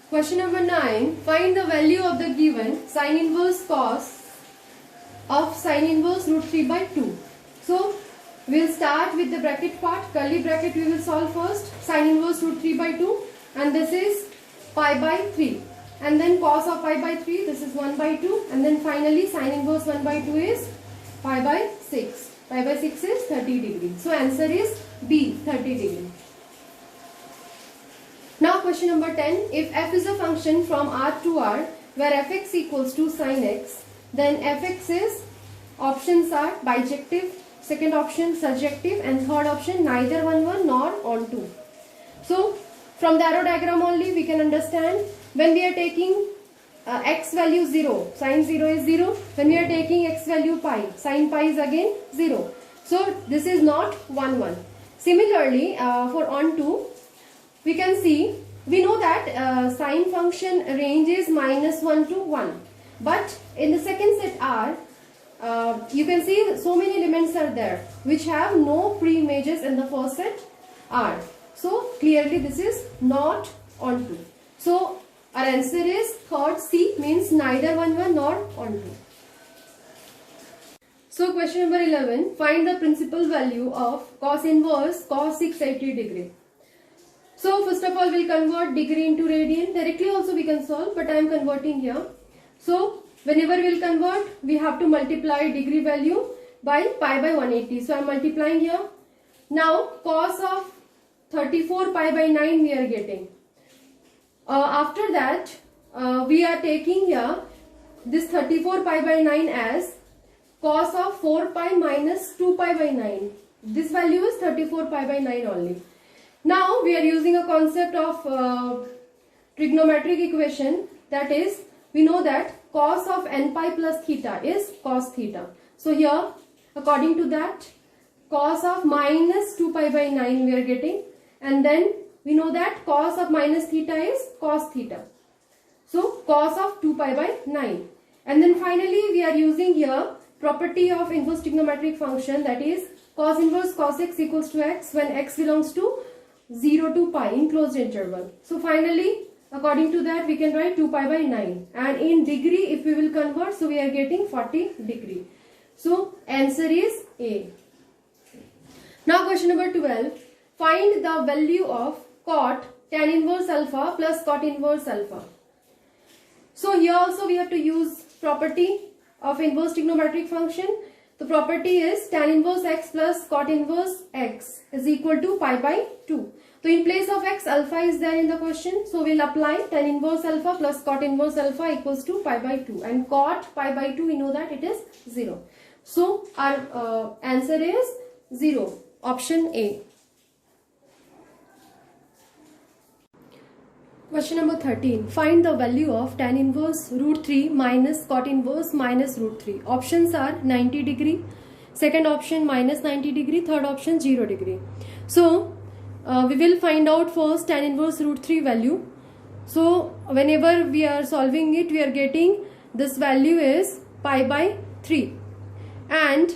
Question number 9. Find the value of the given sin inverse cos of sin inverse root 3 by 2. So, we'll start with the bracket part. Curly bracket we will solve first. Sin inverse root 3 by 2. And this is pi by 3. And then cos of pi by 3. This is 1 by 2. And then finally sin inverse 1 by 2 is pi by 6. Pi by 6 is 30 degree. So, answer is B, 30 degree. Now question number 10. If f is a function from R to R where fx equals to sin x, then fx is, options are bijective, second option surjective, and third option neither on1 nor on2. So from the arrow diagram only we can understand when we are taking x value 0, sin 0 is 0. When we are taking x value pi, sin pi is again 0. So this is not 1, 1. Similarly for on2, we can see, we know that sine function range is -1 to 1. But in the second set R, you can see so many elements are there which have no pre-images in the first set R. So clearly this is not onto. So our answer is third C, means neither 1, 1 nor onto. So question number 11. Find the principal value of cos inverse cos 680 degree. So first of all we'll convert degree into radian. Directly also we can solve, but I am converting here. So whenever we'll convert, we have to multiply degree value by pi by 180. So I am multiplying here. Now cos of 34 pi by 9 we are getting. After that we are taking here this 34 pi by 9 as cos of 4 pi minus 2 pi by 9. This value is 34 pi by 9 only. Now we are using a concept of trigonometric equation, that is, we know that cos of n pi plus theta is cos theta. So here according to that cos of minus 2 pi by 9 we are getting, and then we know that cos of minus theta is cos theta. So cos of 2 pi by 9, and then finally we are using here property of inverse trigonometric function, that is cos inverse cos x equals to x when x belongs to 0 to pi in closed interval. So finally according to that we can write 2 pi by 9, and in degree if we will convert, so we are getting 40 degree. So answer is A. Now question number 12. Find the value of cot tan inverse alpha plus cot inverse alpha. So here also we have to use property of inverse trigonometric function. The property is tan inverse x plus cot inverse x is equal to pi by 2. So in place of x, alpha is there in the question. So we'll apply tan inverse alpha plus cot inverse alpha equals to pi by 2. And cot pi by 2, we know that it is 0. So our answer is 0. Option A. Question number 13. Find the value of tan inverse root 3 minus cot inverse minus root 3. Options are 90 degree, second option minus 90 degree, third option 0 degree. So we will find out first tan inverse root 3 value. So whenever we are solving it, we are getting this value is pi by 3. And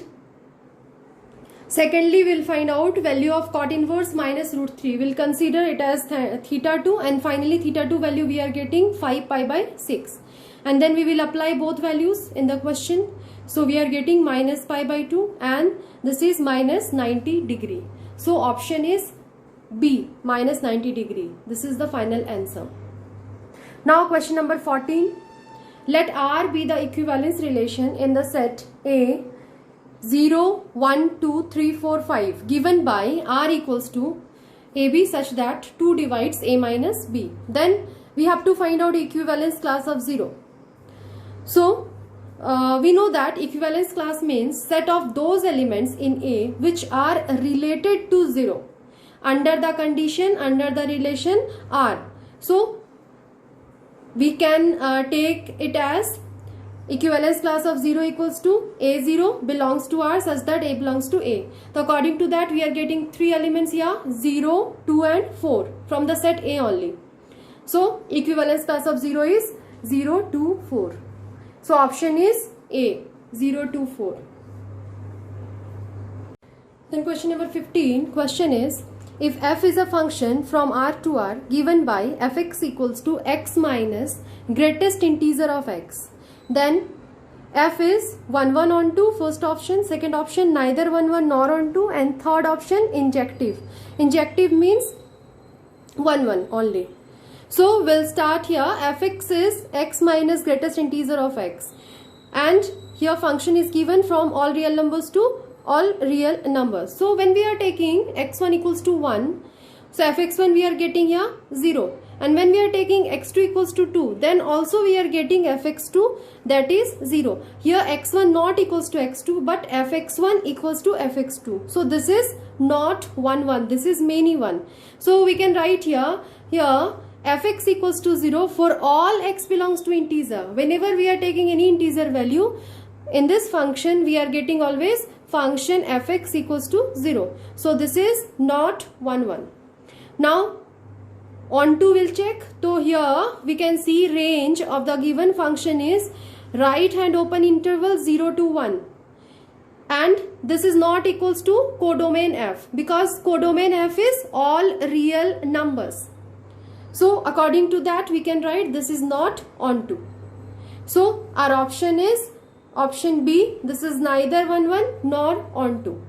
secondly, we will find out value of cot inverse minus root 3. We will consider it as theta 2, and finally theta 2 value we are getting 5 pi by 6. And then we will apply both values in the question. So we are getting minus pi by 2, and this is minus 90 degree. So option is B, minus 90 degree. This is the final answer. Now question number 14. Let R be the equivalence relation in the set A 0, 1, 2, 3, 4, 5 given by R equals to AB such that 2 divides A minus B. Then we have to find out equivalence class of 0. So we know that equivalence class means set of those elements in A which are related to 0 under the condition, under the relation R. So we can take it as equivalence class of 0 equals to A0 belongs to R such that A belongs to A. So according to that we are getting 3 elements here, 0, 2 and 4 from the set A only. So equivalence class of 0 is 0, 2, 4. So option is A, 0, 2, 4. Then question number 15. Question is, if f is a function from R to R given by fx equals to x minus greatest integer of x, then f is 1 1 on 2, first option, second option neither 1 1 nor on 2, and third option injective. Injective means 1 1 only. So we'll start here. Fx is x minus greatest integer of x, and here function is given from all real numbers to all real numbers. So when we are taking x1 equals to 1, so fx1 we are getting here 0, and when we are taking x2 equals to 2, then also we are getting fx2, that is 0. Here x1 not equals to x2, but fx1 equals to fx2. So this is not 1 1, this is many 1. So we can write here fx equals to 0 for all x belongs to integer. Whenever we are taking any integer value in this function, we are getting always function fx equals to 0. So this is not 1 1. Now on to we'll check. So here we can see range of the given function is right hand open interval 0 to 1, and this is not equals to codomain f, because codomain f is all real numbers. So according to that we can write this is not onto. So our option is option B. This is neither 1 1 nor onto.